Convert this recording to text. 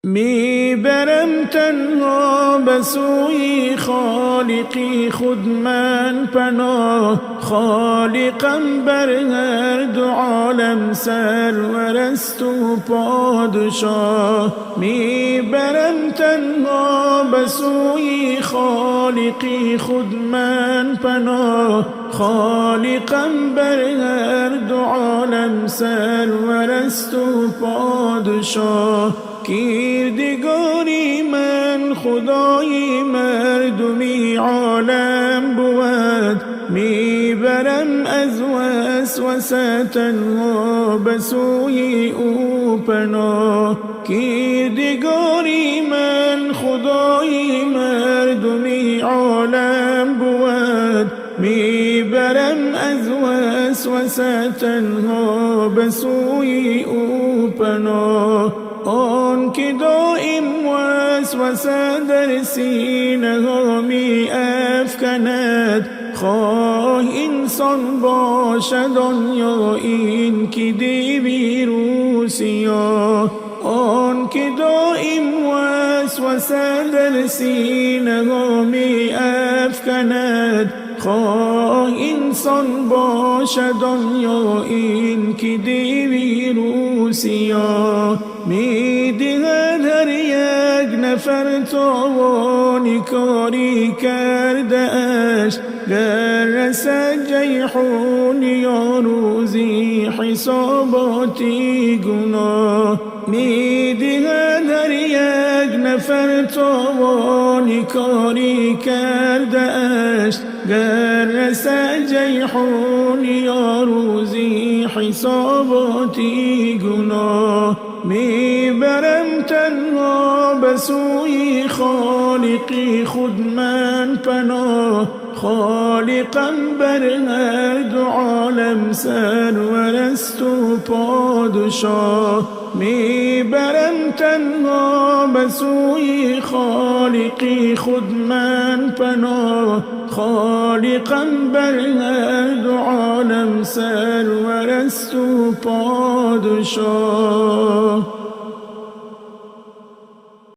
میبرم تنها به سوی خالقی خود من پناه، خالقم بر هر دو عالم سرورست و پادشاه. میبرم تنها به سوی خالقی خود من پناه، خالقم بر هر دو عالم سرورست و پادشاه. کردگاری من خدای مردمی عالم بود، میبرم از وسوسه تنها به سوی او پناه. کردگاری من خدای مردمی عالم بود، میبرم از وسوسه تنها به سوی او پناه. آن که دائم وسوسه در سینه ها می افکند، خواه انسان باشد آن یا این که دیوی رو سیاه. آن که دائم وسوسه در سینه ها می افکند، خواه انسان باشد آن یا این که دیوی رو سیاه. میدهد هر یک نفر تاوان کاری کرده اش، گر رسد جیحون یا روزی حساباتی گناه. میدهد هر یک نفر تاوان کاری کرده اش، گر رسد جیحون یا روزی حساباتی گناه. میبرم تنها به سوی خالقی خود من پناه، خالقم بر هر دو عالم سرورست و پادشاه. میبرم تنها به سوی خالقی خود من پناه، خالقم بر هر دو عالم سرورست و پادشاه.